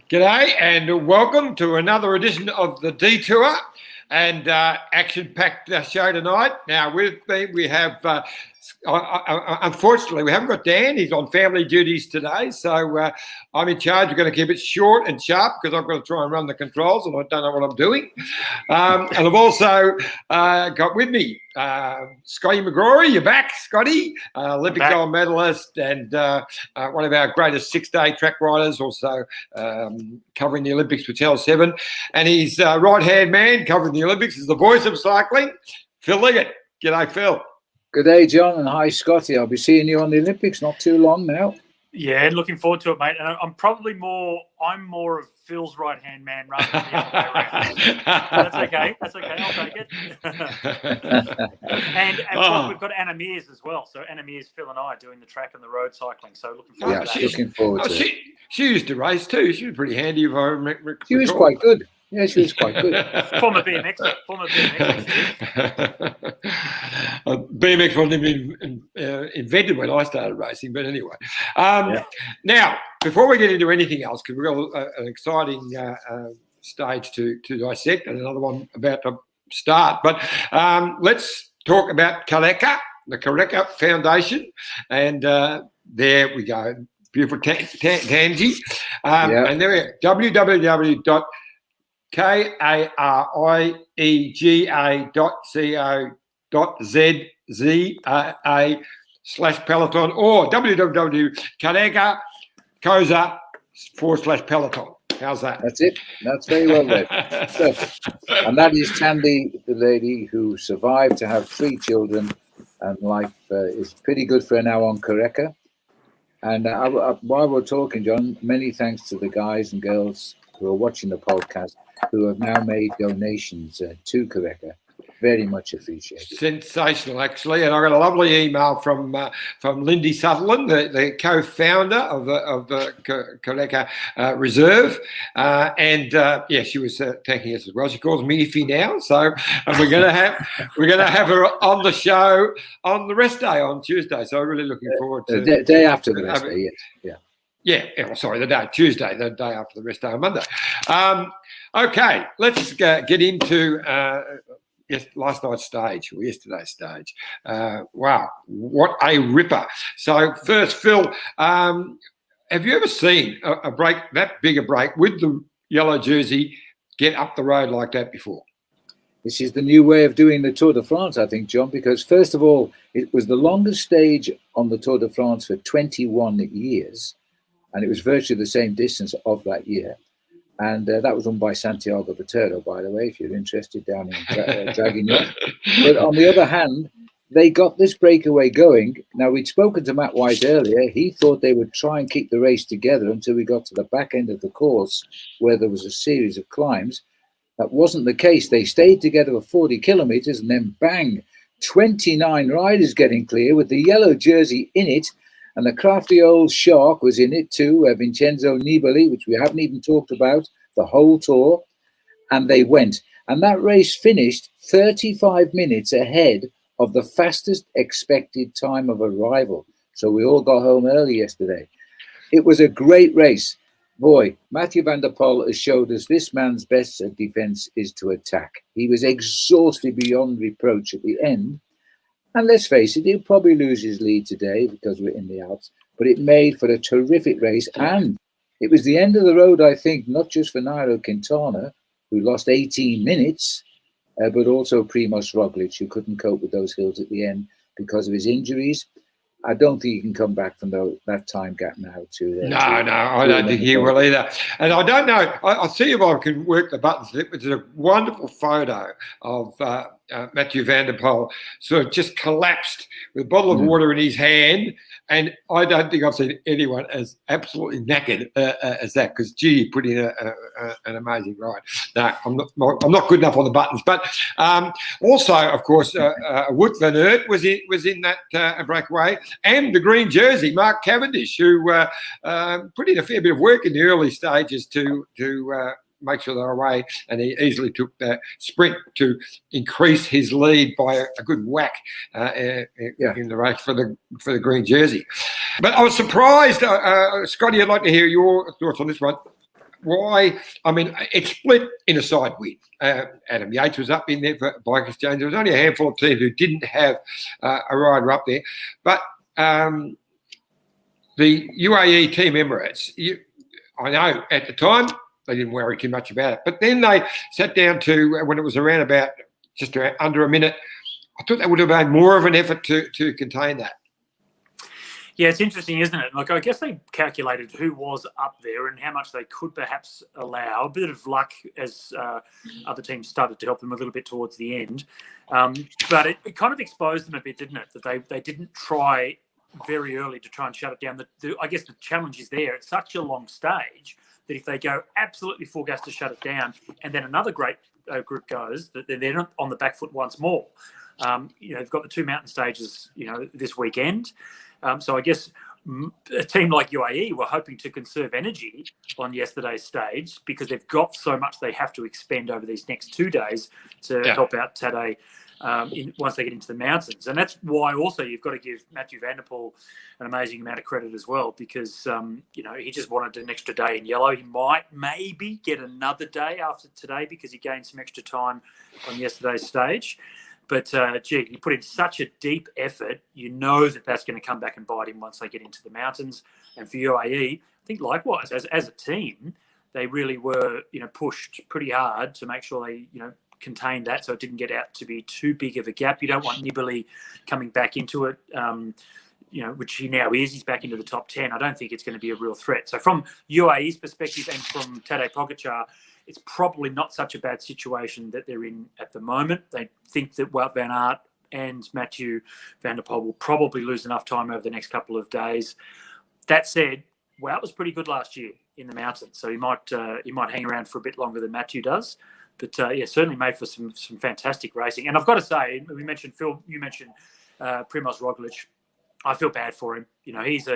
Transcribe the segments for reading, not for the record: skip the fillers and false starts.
G'day and welcome to another edition of the Detour and action-packed show tonight. Now, with me we have, unfortunately, we haven't got Dan. He's on family duties today, so I'm in charge. We're going to keep it short and sharp because I've got to try and run the controls and I don't know what I'm doing. And I've also got with me Scotty McGrory. You're back, Scotty, Olympic gold medalist and one of our greatest six-day track riders, also covering the Olympics for Channel 7. And his right-hand man covering the Olympics is the voice of cycling, Phil Liggett. G'day, Phil. Good day, John, and hi, Scotty. I'll be seeing you on the Olympics not too long now. Yeah, looking forward to it, mate. And I'm more of Phil's right-hand man rather than the other way around. That's okay. I'll take it. and plus we've got Anna Mears as well. So Anna Mears, Phil and I are doing the track and the road cycling. So looking forward to that. Looking forward to it. She used to race too. She was pretty handy. If I remember. She was quite good. Yeah, she was quite good. Former BMX. BMX wasn't even invented when I started racing, but anyway. Now, before we get into anything else, because we've got an exciting stage to dissect and another one about to start, but let's talk about Kaleka, the Kaleka Foundation, and there we go. Beautiful Tansy. And there we go, www.karica.co.za/Peloton or www.kaleka.co/Peloton. How's that? That's it. That's very well read. And that is Tandy, the lady who survived to have 3 children, and life is pretty good for her now on Kaleka. And while we're talking, John, many thanks to the guys and girls who are watching the podcast who have now made donations to Kaleka. Very much appreciated. Sensational, actually. And I got a lovely email from Lindy Sutherland, the co-founder of the Kaleka Reserve, and she was thanking us as well. She calls me Iffy now, so we're going to have her on the show on the rest day on Tuesday. So I'm really looking forward to the day after the rest day. Yes, Tuesday, the day after the rest day on Monday. Okay, let's get into. Last night's stage or yesterday's stage. Wow, what a ripper. So first, Phil, have you ever seen a break, that big a break with the yellow jersey get up the road like that before? This is the new way of doing the Tour de France, I think, John, because first of all, it was the longest stage on the Tour de France for 21 years, and it was virtually the same distance of that year. And that was won by Santiago Botero, by the way, if you're interested, down in Draguignan. But on the other hand, they got this breakaway going. Now, we'd spoken to Matt White earlier. He thought they would try and keep the race together until we got to the back end of the course, where there was a series of climbs. That wasn't the case. They stayed together for 40 kilometres, and then bang, 29 riders getting clear with the yellow jersey in it. And the crafty old shark was in it too, Vincenzo Nibali, which we haven't even talked about the whole tour. And they went. And that race finished 35 minutes ahead of the fastest expected time of arrival. So we all got home early yesterday. It was a great race. Boy, Mathieu van der Poel has showed us this man's best defence is to attack. He was exhausted beyond reproach at the end. And let's face it, he'll probably lose his lead today because we're in the Alps. But it made for a terrific race. And it was the end of the road, I think, not just for Nairo Quintana, who lost 18 minutes, but also Primož Roglic, who couldn't cope with those hills at the end because of his injuries. I don't think he can come back from that time gap now. I don't think he will either. And I don't know. I'll see if I can work the buttons. It's a wonderful photo of Mathieu van der Poel sort of just collapsed with a bottle of water in his hand. And I don't think I've seen anyone as absolutely knackered as that, because G put in an amazing ride. No, I'm not good enough on the buttons. But also, of course, Wout van Aert was in that breakaway, and the green jersey, Mark Cavendish, who put in a fair bit of work in the early stages to make sure they're away, and he easily took the sprint to increase his lead by a good whack in the race for the green jersey. But I was surprised, Scotty, I'd like to hear your thoughts on this one. why? I mean, it split in a side win. Adam Yates was up in there for Bike Exchange. There was only a handful of teams who didn't have a rider up there. But the UAE Team Emirates, I know at the time they didn't worry too much about it. But then they sat down to, when it was around about just under a minute, I thought they would have made more of an effort to contain that. Yeah, it's interesting, isn't it? Like, I guess they calculated who was up there and how much they could perhaps allow. A bit of luck as other teams started to help them a little bit towards the end. But it kind of exposed them a bit, didn't it? That they didn't try very early to try and shut it down. I guess the challenge is there. It's such a long stage that if they go absolutely full gas to shut it down and then another great group goes, that they're not on the back foot once more. They've got the 2 mountain stages, this weekend. So I guess a team like UAE were hoping to conserve energy on yesterday's stage because they've got so much they have to expend over these next 2 days to help out Tadej once they get into the mountains. And that's why also you've got to give Mathieu van der Poel an amazing amount of credit as well because, he just wanted an extra day in yellow. He might maybe get another day after today because he gained some extra time on yesterday's stage. But, he put in such a deep effort, that's going to come back and bite him once they get into the mountains. And for UAE, I think likewise, as a team, they really were, pushed pretty hard to make sure they, contained that so it didn't get out to be too big of a gap. You don't want Nibali coming back into it, which he now is. He's back into the top 10. I don't think it's going to be a real threat. So from UAE's perspective and from Tadej Pogacar, it's probably not such a bad situation that they're in at the moment. They think that Wout van Aert and Mathieu van der Poel will probably lose enough time over the next couple of days. That said, Wout was pretty good last year in the mountains, so he might hang around for a bit longer than Mathieu does. But certainly made for some fantastic racing. And I've got to say, we mentioned Phil, you mentioned Primož Roglič. I feel bad for him. He's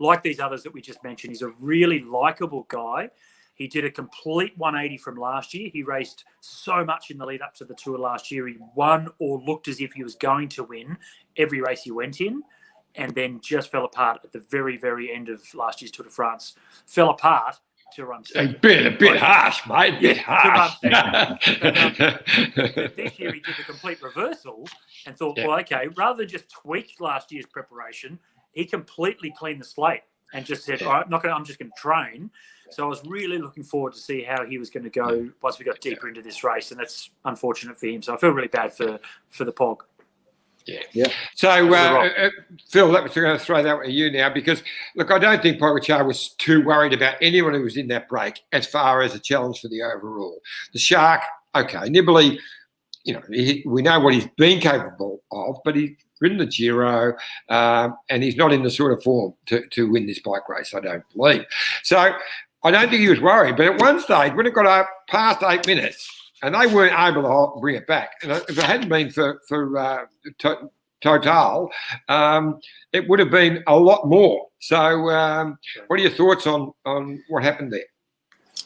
like these others that we just mentioned. He's a really likable guy. He did a complete 180 from last year. He raced so much in the lead up to the Tour last year. He won or looked as if he was going to win every race he went in, and then just fell apart at the very, very end of last year's Tour de France. Fell apart to run second. A bit harsh, mate. A bit harsh. But this year he did the complete reversal and thought, well, okay, rather than just tweak last year's preparation, he completely cleaned the slate and just said, all right, I'm just going to train. So I was really looking forward to see how he was going to go once we got deeper into this race, and that's unfortunate for him. So I feel really bad for the Pog. Yeah. So, Phil, let me going to throw that at you now because, look, I don't think Pogacar was too worried about anyone who was in that break as far as a challenge for the overall. The Shark, okay, Nibali, we know what he's been capable of, but he's ridden the Giro and he's not in the sort of form to win this bike race, I don't believe. So I don't think he was worried. But at one stage, when it got up past 8 minutes, and they weren't able to bring it back. And if it hadn't been for Total, it would have been a lot more. So what are your thoughts on what happened there?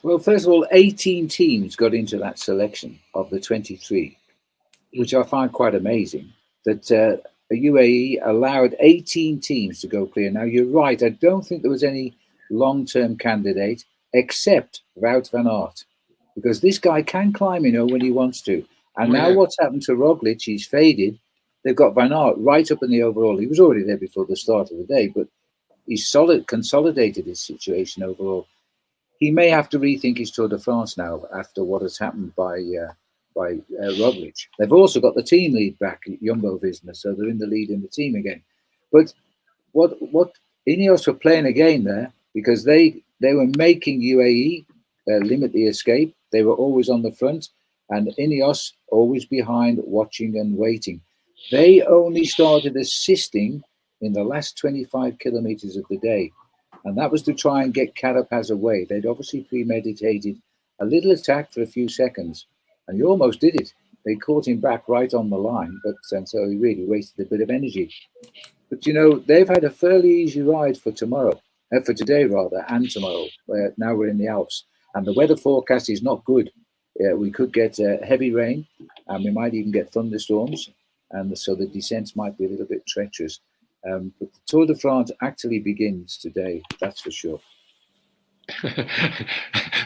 Well, first of all, 18 teams got into that selection of the 23, which I find quite amazing, that the UAE allowed 18 teams to go clear. Now, you're right. I don't think there was any long-term candidate except Wout van Aert, because this guy can climb, when he wants to. And now what's happened to Roglic, he's faded. They've got Van Aert right up in the overall. He was already there before the start of the day, but he's consolidated his situation overall. He may have to rethink his Tour de France now after what has happened by Roglic. They've also got the team lead back, Jumbo-Visma, so they're in the lead in the team again. But what Ineos were playing a game there because they were making UAE limit the escape. They were always on the front, and Ineos always behind, watching and waiting. They only started assisting in the last 25 kilometers of the day, and that was to try and get Carapaz away. They'd obviously premeditated a little attack for a few seconds, and he almost did it. They caught him back right on the line, but so he really wasted a bit of energy. But they've had a fairly easy ride for today rather, and tomorrow. Now we're in the Alps. And the weather forecast is not good. We could get heavy rain, and we might even get thunderstorms, and so the descents might be a little bit treacherous. But the Tour de France actually begins today, that's for sure.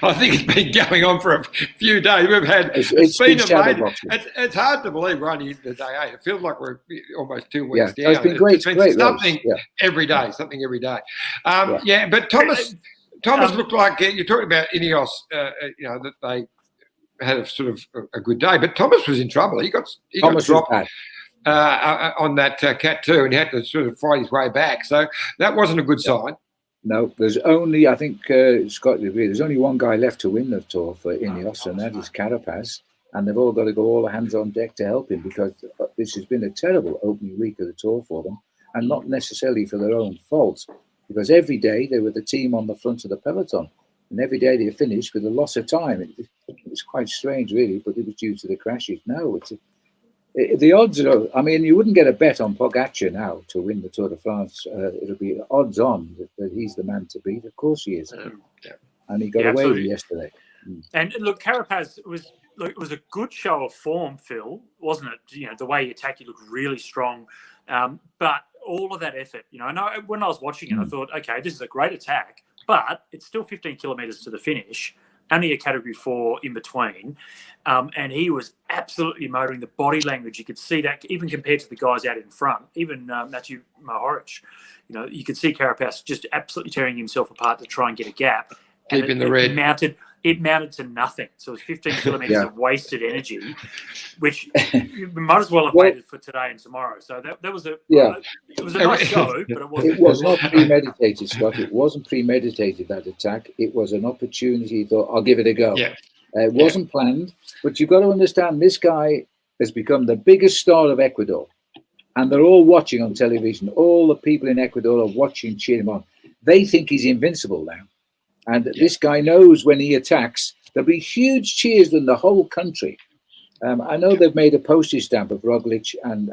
I think it's been going on for a few days. We've had it's been shadow amazing. boxing. It's hard to believe we're only into day 8. It feels like we're almost 2 weeks down. It's been great. Great something race. every day. Something every day. But Thomas looked like you're talking about Ineos. That they had a sort of a good day, but Thomas was in trouble. He got dropped on that Cat 2, and he had to sort of fight his way back. So that wasn't a good sign. No, there's only, I think, Scott would agree, there's only one guy left to win the Tour for Ineos, and that is Carapaz. And they've all got to go all hands on deck to help him, because this has been a terrible opening week of the Tour for them, and not necessarily for their own fault, because every day they were the team on the front of the peloton, and every day they finished with a loss of time. It was quite strange, really, but it was due to the crashes. No, the odds are, I mean, you wouldn't get a bet on Pogacar now to win the Tour de France. It'll be odds on that he's the man to beat. Of course he is. And he got away with it yesterday. And look, Carapaz was a good show of form, Phil, wasn't it? The way he attacked, he looked really strong. But all of that effort, I know when I was watching it, I thought, okay, this is a great attack, but it's still 15 kilometres to the finish. Only a category 4 in between. And he was absolutely motoring. The body language, you could see that even compared to the guys out in front, even Matthew Mohoric, you could see Carapaz just absolutely tearing himself apart to try and get a gap. Deep in the red. It mounted to nothing. So it was 15 kilometres of wasted energy, which you might as well have waited for today and tomorrow. So that was it was a nice show, but it wasn't. It was not premeditated, Scott. It wasn't premeditated, that attack. It was an opportunity. He thought, I'll give it a go. Yeah. It wasn't planned, but you've got to understand, this guy has become the biggest star of Ecuador, and they're all watching on television. All the people in Ecuador are watching, cheering him on. They think he's invincible now. And this guy knows when he attacks, there'll be huge cheers in the whole country. I know they've made a postage stamp of Roglic and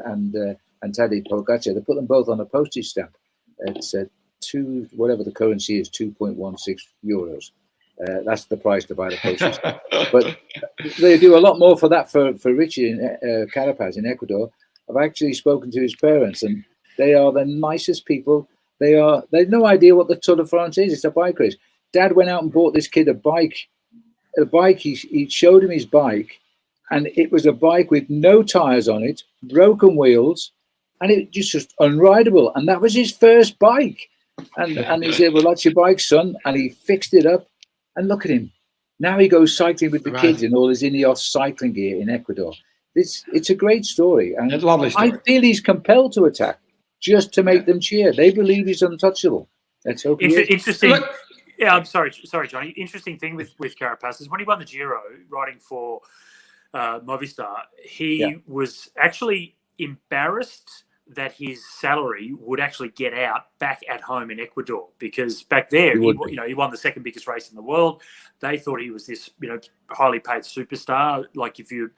Tadej Pogacar. They put them both on a postage stamp. It's whatever the currency is, 2.16 euros. That's the price to buy the postage stamp. But they do a lot more for that for Richie Carapaz in Ecuador. I've actually spoken to his parents, and they are the nicest people. They've no idea what the Tour de France is. It's a bike race. Dad went out and bought this kid a bike. He showed him his bike, and it was a bike with no tires on it, broken wheels, and it just unrideable. And that was his first bike. And he said, well, that's your bike, son. And he fixed it up. And look at him. Now he goes cycling with the kids in all his Ineos cycling gear in Ecuador. It's a great story. And it's a lovely story. I feel he's compelled to attack just to make them cheer. They believe he's untouchable. Let's hope he is. Interesting. Yeah, I'm sorry, Johnny. Interesting thing with Carapaz is when he won the Giro riding for Movistar, he was actually embarrassed that his salary would actually get out back at home in Ecuador, because back there, he won the second biggest race in the world. They thought he was this, highly paid superstar. Like if you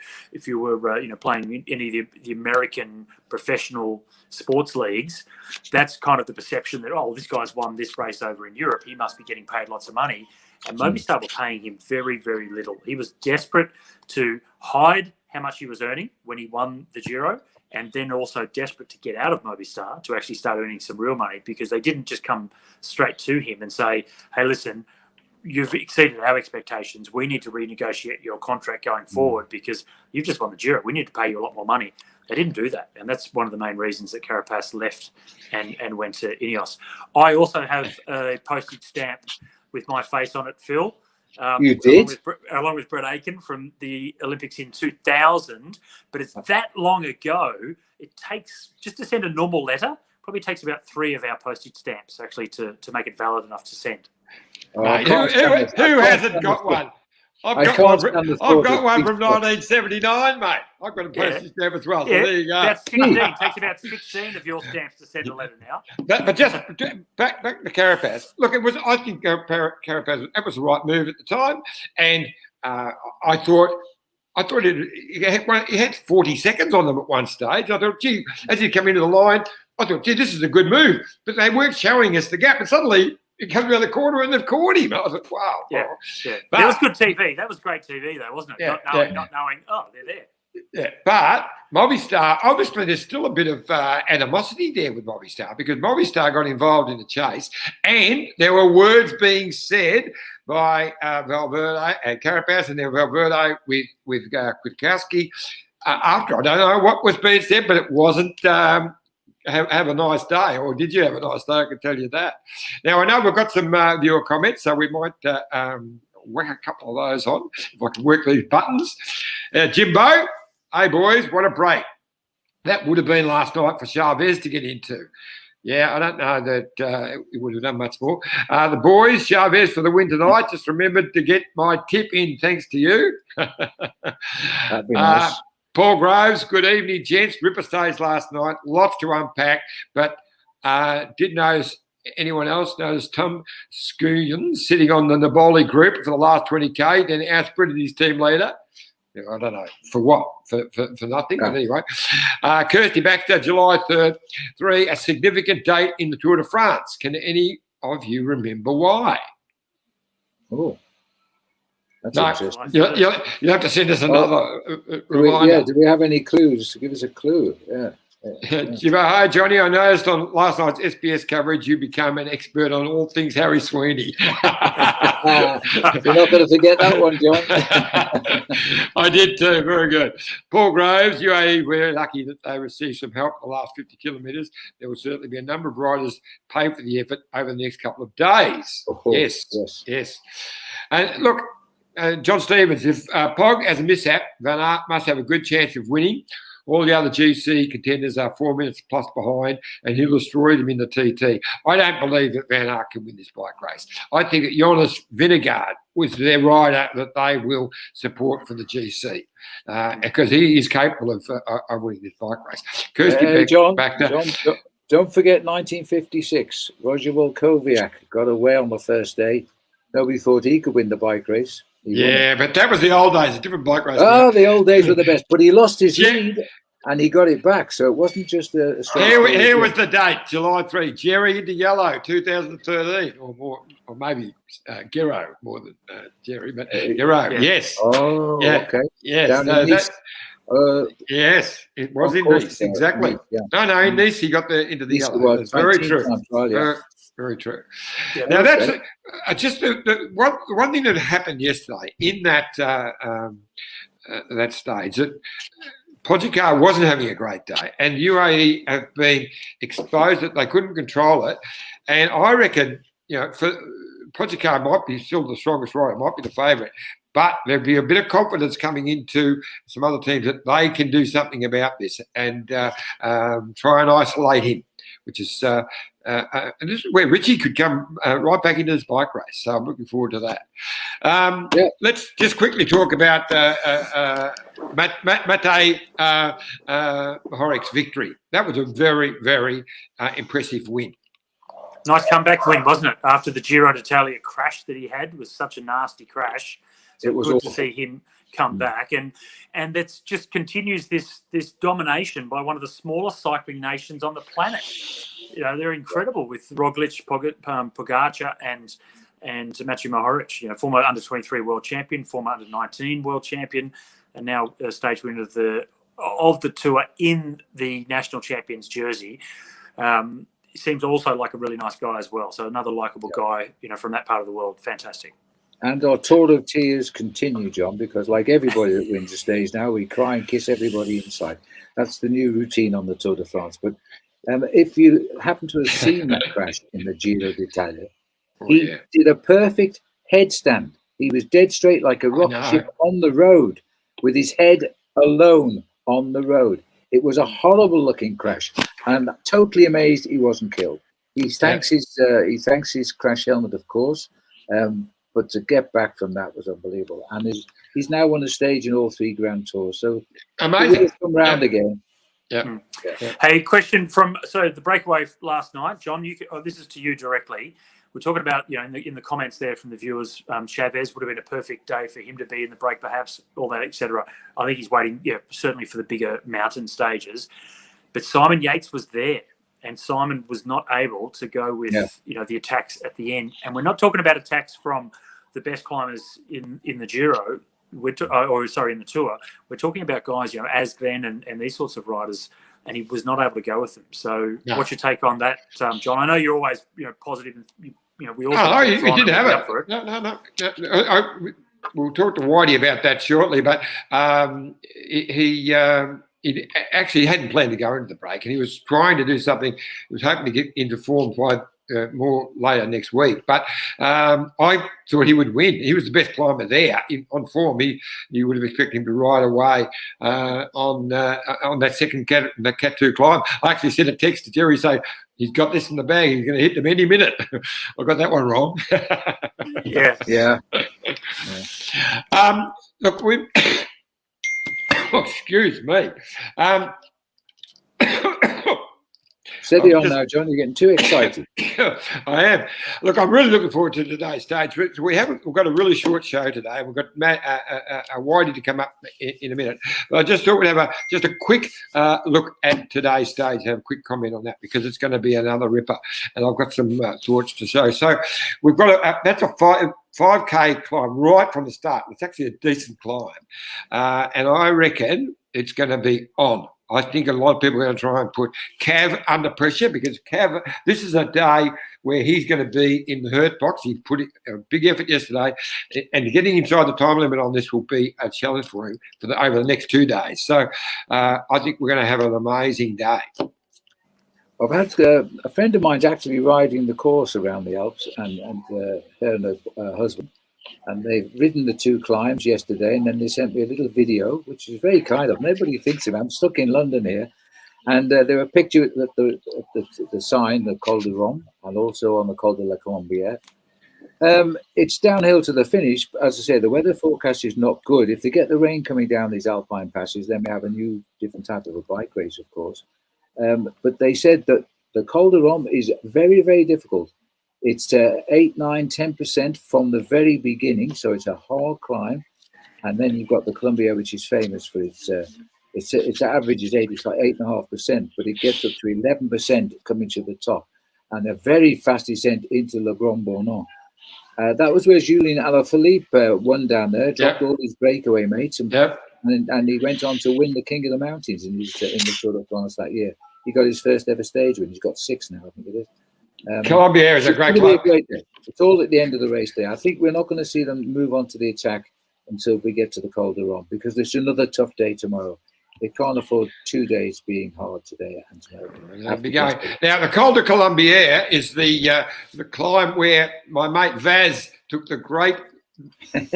were, playing in any of the American professional sports leagues, that's kind of the perception that, this guy's won this race over in Europe. He must be getting paid lots of money. And Movistar were paying him very, very little. He was desperate to hide how much he was earning when he won the Giro, and then also desperate to get out of Movistar to actually start earning some real money, because they didn't just come straight to him and say, hey, listen, you've exceeded our expectations. We need to renegotiate your contract going forward because you've just won the Giro. We need to pay you a lot more money. They didn't do that. And that's one of the main reasons that Carapaz left and went to Ineos. I also have a postage stamp with my face on it, Phil. You did? Along with Brett Aiken from the Olympics in 2000. But it's that long ago, it takes, just to send a normal letter, probably takes about 3 of our postage stamps actually to make it valid enough to send. Who hasn't got one? I've got one from 1979, mate. I've got a postage stamp as well. So there you go. That's 16. Takes about 16 of your stamps to send a letter now. But just back to Carapaz. Look, I think Carapaz, that was the right move at the time, and I thought he had 40 seconds on them at one stage. I thought, gee, as he came into the line, I thought, gee, this is a good move. But they weren't showing us the gap, and suddenly he comes around the corner and they've caught him. I was like, wow. Yeah. But that was good TV. That was great TV, though, wasn't it? Not knowing, they're there. Yeah, but Movistar, obviously, there's still a bit of animosity there with Movistar because Movistar got involved in the chase, and there were words being said by Valverde and Carapaz, and then Valverde with Kwiatkowski after. I don't know what was being said, but it wasn't have a nice day, or did you have a nice day? I can tell you that. Now, I know we've got some viewer comments, so we might whack a couple of those on if I can work these buttons. Jimbo. Hey, boys, what a break. That would have been last night for Chavez to get into. Yeah, I don't know that he would have done much more. The boys, Chavez for the win tonight. Just remembered to get my tip in thanks to you. That'd be nice. Paul Groves, good evening, gents. Ripper stays last night. Lots to unpack, but did notice anyone else notice Tom Scullion sitting on the Naboli group for the last 20K, then outsprinted his team leader. I don't know for what, for nothing. But anyway, Kirsty Baxter, July 3rd, a significant date in the Tour de France. Can any of you remember why? Oh, that's interesting. You have to send us another reminder. Do we have any clues? Give us a clue. Yeah. Hi, Johnny. I noticed on last night's SBS coverage you become an expert on all things Harry Sweeney. You're not going to forget that one, John. I did too. Very good. Paul Groves, UAE, we're lucky that they received some help in the last 50 kilometres. There will certainly be a number of riders pay for the effort over the next couple of days. Yes. And look, John Stevens, if Pog has a mishap, Van Aert must have a good chance of winning. All the other GC contenders are 4 minutes plus behind, and he'll destroy them in the TT. I don't believe that Van Aert can win this bike race. I think that Jonas Vingegaard was their rider that they will support for the GC because he is capable of winning this bike race. Kirsty John, Baxter. Don't forget 1956. Roger Volkowiak got away on the first day. Nobody thought he could win the bike race. Yeah, but that was the old days, a different bike race. Oh, the old days were the best. But he lost his lead and he got it back. So it wasn't just a straight. Here was the date, July 3. Jerry into yellow, 2013, or more, or maybe Giro more than Jerry, but Giro. Yeah. Yes. Oh, yeah. Okay. Yes. Down in Nice. Yes, it was in Nice. Exactly. Yeah. No, in Nice he got into the yellow. That's very true. Very true. Yeah, now that's just the one thing that happened yesterday in that that stage. That Pogačar wasn't having a great day, and UAE have been exposed that they couldn't control it. And I reckon, for Pogačar might be still the strongest rider, might be the favourite. But there'd be a bit of confidence coming into some other teams that they can do something about this and try and isolate him, which is and this is where Richie could come right back into this bike race. So I'm looking forward to that. Let's just quickly talk about Matej Mohoric's victory. That was a very, very impressive win. Nice comeback win, wasn't it? After the Giro d'Italia crash that he had, was such a nasty crash. So it was good to see him come back, and that just continues this domination by one of the smallest cycling nations on the planet. They're incredible with Roglic, Pogačar, and Matej Mohoric. Former under-23 world champion, former under-19 world champion, and now a stage winner of the tour in the national champions jersey. He seems also like a really nice guy as well. So another likable guy, from that part of the world. Fantastic. And our Tour of Tears continue, John, because like everybody that wins the stage now, we cry and kiss everybody inside. That's the new routine on the Tour de France. But if you happen to have seen that crash in the Giro d'Italia, he did a perfect headstand. He was dead straight like a rocket ship on the road with his head alone on the road. It was a horrible-looking crash, and I'm totally amazed he wasn't killed. He thanks his crash helmet, of course, but to get back from that was unbelievable. And he's now won a stage in all 3 Grand Tours, so amazing. He'll come round again. Yeah. Hey, question from the breakaway last night, John. This is to you directly. We're talking about, in the comments there from the viewers, Chavez would have been a perfect day for him to be in the break, perhaps, all that, etc. I think he's waiting, certainly for the bigger mountain stages. But Simon Yates was there, and Simon was not able to go with, the attacks at the end. And we're not talking about attacks from the best climbers in the Giro. in the Tour, we're talking about guys, as Glenn and these sorts of riders, and he was not able to go with them. So, What's your take on that, John? I know you're always positive. And, we all. Oh, he didn't have it. No. We'll talk to Whitey about that shortly, but he actually hadn't planned to go into the break, and he was trying to do something. He was hoping to get into form more later next week, but I thought he would win. He was the best climber there on form. You would have expected him to ride away on that second Cat 2 climb. I actually sent a text to Jerry saying he's got this in the bag. He's going to hit them any minute. I got that one wrong. Yeah. Look, excuse me. Steady on now, John. You're getting too excited. I am. Look, I'm really looking forward to today's stage. We've got a really short show today. We've got Whitey to come up in a minute. But I just thought we'd have just a quick look at today's stage, have a quick comment on that, because it's going to be another ripper. And I've got some thoughts to show. So we've got that's a 5K climb right from the start. It's actually a decent climb. And I reckon it's going to be on. I think a lot of people are going to try and put Cav under pressure, because Cav, this is a day where he's going to be in the hurt box. He put a big effort yesterday, and getting inside the time limit on this will be a challenge for him over the next 2 days. So I think we're going to have an amazing day. I've had a friend of mine's actually riding the course around the Alps, and her and her husband. And they've ridden the 2 climbs yesterday, and then they sent me a little video, which is very kind of them. Nobody thinks of it. I'm stuck in London here. And there were a picture at the sign, the Col de Rome, and also on the Col de la Colombière. It's downhill to the finish. But as I say, the weather forecast is not good. If they get the rain coming down these alpine passes, then we have a new, different type of a bike race, of course. But they said that the Col de Rome is very, very difficult. It's 8, 9, 10% from the very beginning, so it's a hard climb. And then you've got the Colombière, which is famous for its average is 8.5%, but it gets up to 11% coming to the top, and a very fast descent into Le Grand Bornand. That was where Julien Alaphilippe won down there, dropped all his breakaway mates, and he went on to win the King of the Mountains in the Tour de France that year. He got his first ever stage win. He's got 6 now, I think it is. Colombière is a great club. It's all at the end of the race there. I think we're not going to see them move on to the attack until we get to the Col de Rome, because there's another tough day tomorrow. They can't afford 2 days being hard today and tomorrow. Now, the Col de Colombière is the climb where my mate Vaz took the great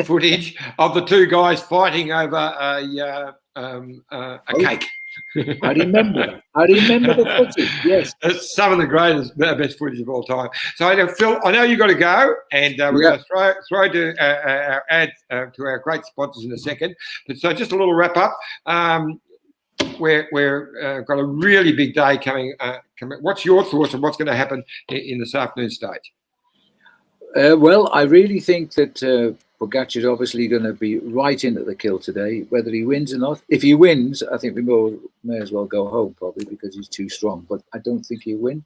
footage of the 2 guys fighting over a cake. I remember that. I remember the footage, yes. It's some of the greatest, best footage of all time. So, Phil, I know you've got to go, and we're going to throw to our ad to our great sponsors in a second. But so just a little wrap-up. We're got a really big day coming. What's your thoughts on what's going to happen in this afternoon stage? Well, I really think that Pogacar is obviously going to be right in at the kill today, whether he wins or not. If he wins, I think we may as well go home, probably, because he's too strong. But I don't think he'll win.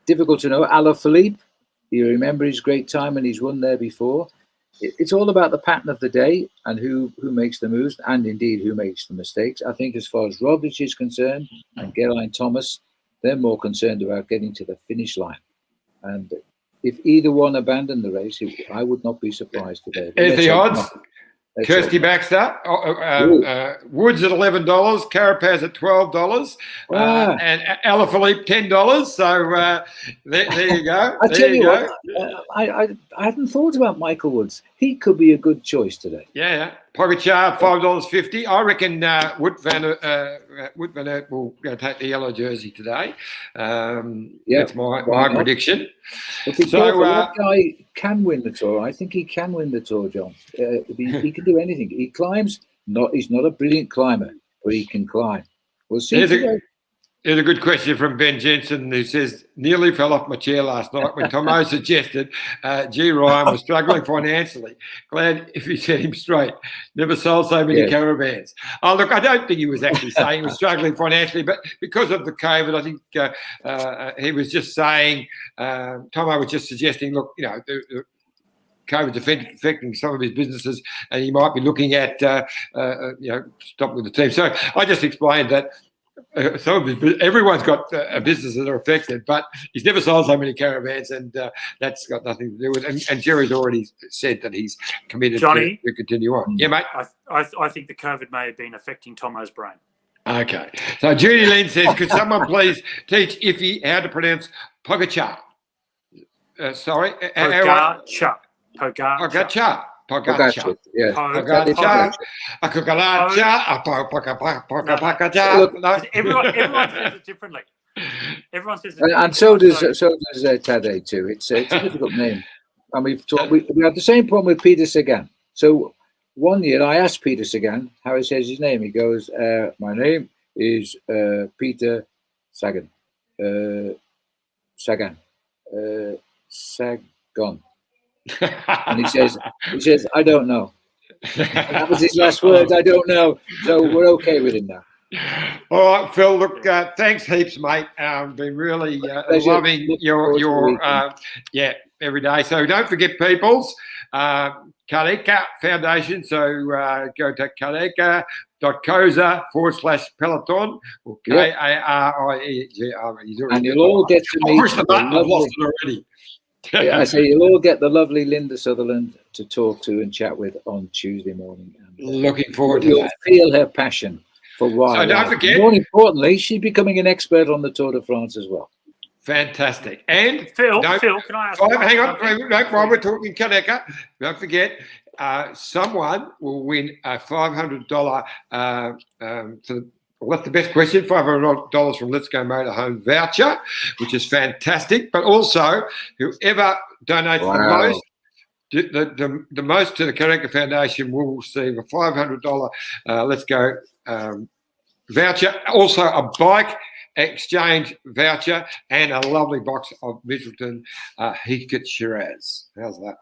Difficult to know. Alaphilippe, you remember his great time when he's won there before. It's all about the pattern of the day and who makes the moves, and indeed who makes the mistakes. I think as far as Roglic is concerned and Geraint Thomas, they're more concerned about getting to the finish line. And if either one abandoned the race, I would not be surprised today. Is the odds? Kirsty Baxter, Woods at $11, Carapaz at $12, and Alaphilippe $10. So there you go. I tell you what, I hadn't thought about Michael Woods. He could be a good choice today. Yeah. Pogacar $5.50. I reckon Wout van Aert will take the yellow jersey today. That's my prediction. So that guy can win the Tour. I think he can win the Tour, John. He can do anything. He climbs. He's not a brilliant climber, but he can climb. We'll see. Here's a good question from Ben Jensen, who says, nearly fell off my chair last night when Tomo suggested G. Ryan was struggling financially. Glad if you set him straight. Never sold so many caravans. Oh, look, I don't think he was actually saying he was struggling financially, but because of the COVID, I think he was just saying, Tomo was just suggesting, look, COVID's affecting some of his businesses, and he might be looking at stopping with the team. So I just explained that everyone's got a business that are affected, but he's never sold so many caravans, and that's got nothing to do with it. And Jerry's already said that he's committed Johnny, to continue on. Yeah, mate. I think the COVID may have been affecting Tomo's brain. Okay. So Judy Lynn says, could someone please teach Iffy how to pronounce Pogacar? Sorry. Pogacar. Pogacar. Yeah. Everyone says it differently. Everyone says it differently. And so does Tadej too. It's a difficult name. And we have the same problem with Peter Sagan. So one year I asked Peter Sagan how he says his name. He goes, my name is Peter Sagan. Sagan. And he says, I don't know. That was his last words. I don't know. So we're okay with him now. All right, Phil. Look, thanks heaps, mate. Been really loving your every day. So don't forget, peoples, Kaleka Foundation. So go to kaleka.coza/Peloton. K-A-R-I-E-G-R. And you'll all get to meet. I've lost it already. I say you'll all get the lovely Linda Sutherland to talk to and chat with on Tuesday morning. And, looking forward to that. Feel her passion for why. So don't forget. More importantly, she's becoming an expert on the Tour de France as well. Fantastic. And Phil, can I ask? Hang on, while we're talking Kaleka, don't forget, someone will win a $500 that's the best question, $500 from Let's Go Motorhome voucher, which is fantastic. But also, whoever donates the most to the Kaleka Foundation will receive a $500 Let's Go voucher. Also, a bike exchange voucher and a lovely box of Michelton Heathcote Shiraz. How's that?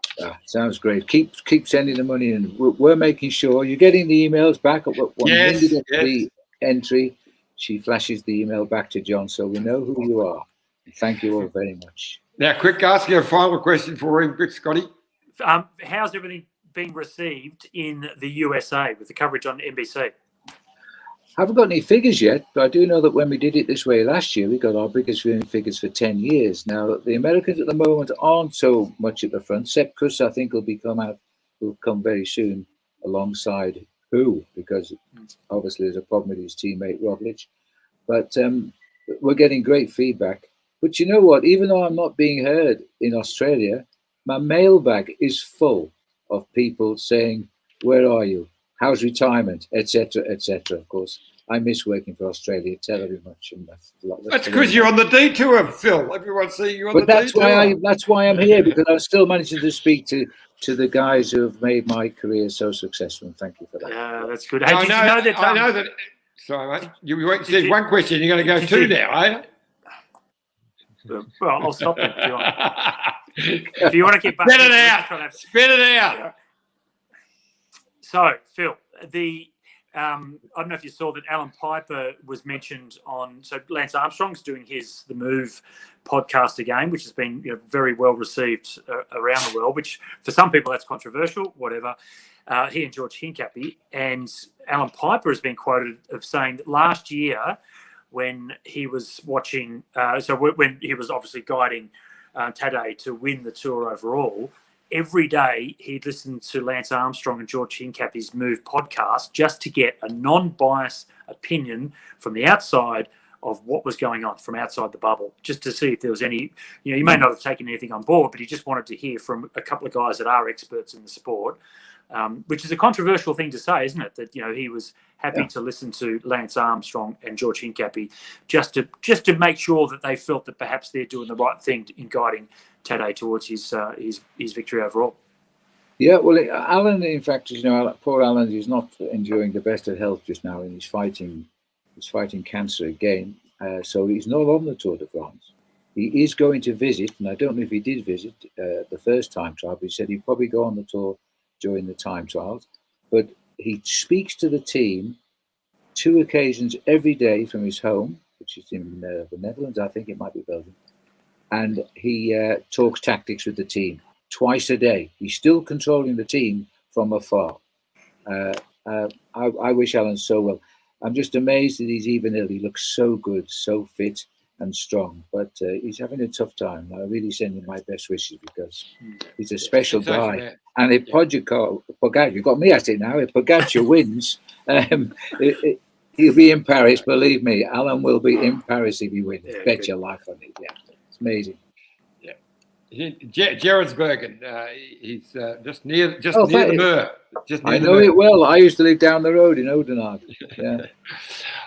Sounds great. Keep sending the money in. We're making sure you're getting the emails back. When Linda gets the entry, she flashes the email back to John, so we know who you are. Thank you all very much. Now, quick, asking a final question for him, Scotty. How's everything being received in the USA with the coverage on NBC? Haven't got any figures yet, but I do know that when we did it this way last year, we got our biggest viewing figures for 10 years. Now, the Americans at the moment aren't so much at the front. Sepp Kuss, I think, will come very soon alongside who, because obviously there's a problem with his teammate Roglic. But we're getting great feedback. But you know what? Even though I'm not being heard in Australia, my mailbag is full of people saying, where are you? How's retirement, etc., etc. Of course, I miss working for Australia terribly much, and that's because you're on the detour, Phil. Everyone see you on the detour. That's why I'm here, because I'm still managing to speak to the guys who have made my career so successul. And thank you for that. Yeah, that's good. Hey, I know that. Sorry, mate. You said one question. You're going to go two now, eh? Well, I'll stop it if you want to keep. Spit it out. Spit it out. Yeah. So, Phil, I don't know if you saw that Alan Piper was mentioned on. So Lance Armstrong's doing the Move podcast again, which has been very well received around the world. Which for some people that's controversial. Whatever. He and George Hincapie and Alan Piper has been quoted of saying that last year, when he was watching, when he was obviously guiding Tadej to win the Tour overall. Every day he'd listen to Lance Armstrong and George Hincapie's Move podcast just to get a non-biased opinion from the outside of what was going on, from outside the bubble, just to see if there was any, he may not have taken anything on board, but he just wanted to hear from a couple of guys that are experts in the sport, which is a controversial thing to say, isn't it? That, he was happy to listen to Lance Armstrong and George Hincapie just to make sure that they felt that perhaps they're doing the right thing in guiding Tadej towards his victory overall. Yeah, well, Alan, in fact, poor Alan is not enjoying the best of health just now, and he's fighting cancer again. So he's not on the Tour de France. He is going to visit, and I don't know if he did visit the first time trial, but he said he'd probably go on the tour during the time trials. But he speaks to the team 2 occasions every day from his home, which is in the Netherlands. I think it might be Belgium. And he talks tactics with the team twice a day. He's still controlling the team from afar. I wish Alan so well. I'm just amazed that he's even ill. He looks so good, so fit and strong, but he's having a tough time. I really send him my best wishes because he's a special guy. And if Pogacar, you've got me at it now. If Pogacar wins, he'll be in Paris. Believe me, Alan will be in Paris if he wins. Yeah, Bet your life on it. Yeah, it's amazing. Gerardsbergen, he's just near the Mur. I know it well. I used to live down the road in Oudenaarde. Yeah.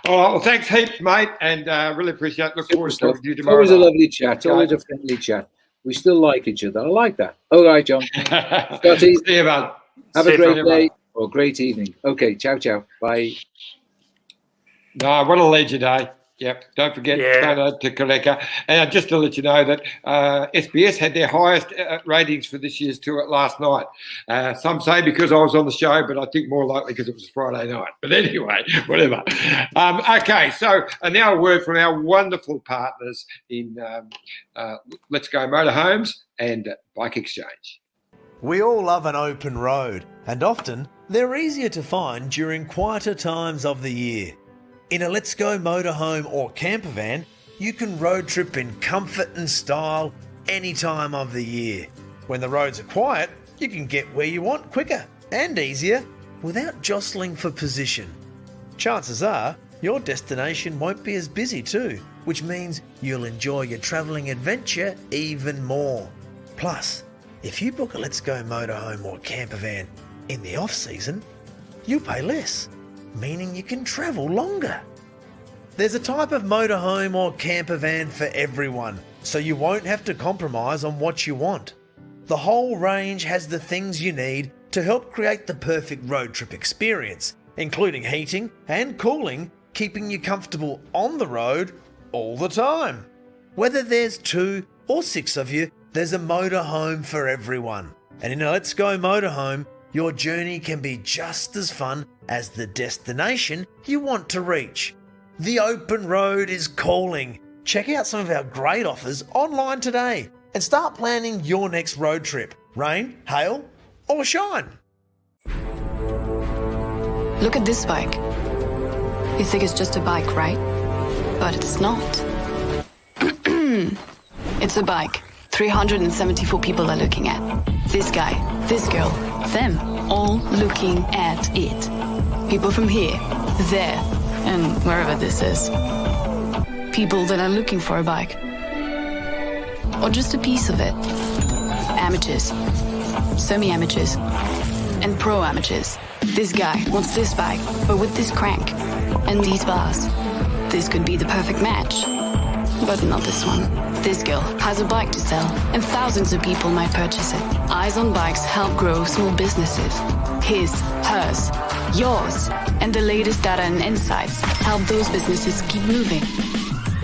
All right. Well, thanks heaps, mate, and really appreciate it. Look forward to talking to you tomorrow. Always a lovely chat. Always a friendly chat. We still like each other. I like that. All right, John. Scotty, see you, bud. Have a great day or great evening. Okay. Ciao, ciao. Bye. No, what a legend, eh? Yep. Don't forget to Kaleka. And just to let you know that SBS had their highest ratings for this year's tour last night. Some say because I was on the show, but I think more likely because it was Friday night. But anyway, whatever. Okay, so now a word from our wonderful partners in Let's Go Motorhomes and Bike Exchange. We all love an open road, and often they're easier to find during quieter times of the year. In a Let's Go motorhome or camper van, you can road trip in comfort and style any time of the year. When the roads are quiet, you can get where you want quicker and easier without jostling for position. Chances are your destination won't be as busy too, which means you'll enjoy your travelling adventure even more. Plus, if you book a Let's Go motorhome or camper van in the off-season, you pay less, meaning you can travel longer. There's a type of motorhome or camper van for everyone, so you won't have to compromise on what you want. The whole range has the things you need to help create the perfect road trip experience, including heating and cooling, keeping you comfortable on the road all the time. Whether there's 2 or 6 of you, there's a motorhome for everyone. And in a Let's Go motorhome, your journey can be just as fun as the destination you want to reach. The open road is calling. Check out some of our great offers online today and start planning your next road trip. Rain, hail, or shine. Look at this bike. You think it's just a bike, right? But it's not. It's a bike. 374 people are looking at. This guy, this girl, them, all looking at it. People from here, there, and wherever this is. People that are looking for a bike. Or just a piece of it. Amateurs, semi-amateurs, and pro-amateurs. This guy wants this bike, but with this crank and these bars. This could be the perfect match. But not this one. This girl has a bike to sell, and thousands of people might purchase it. Eyes on Bikes help grow small businesses. His, hers, yours, and the latest data and insights help those businesses keep moving.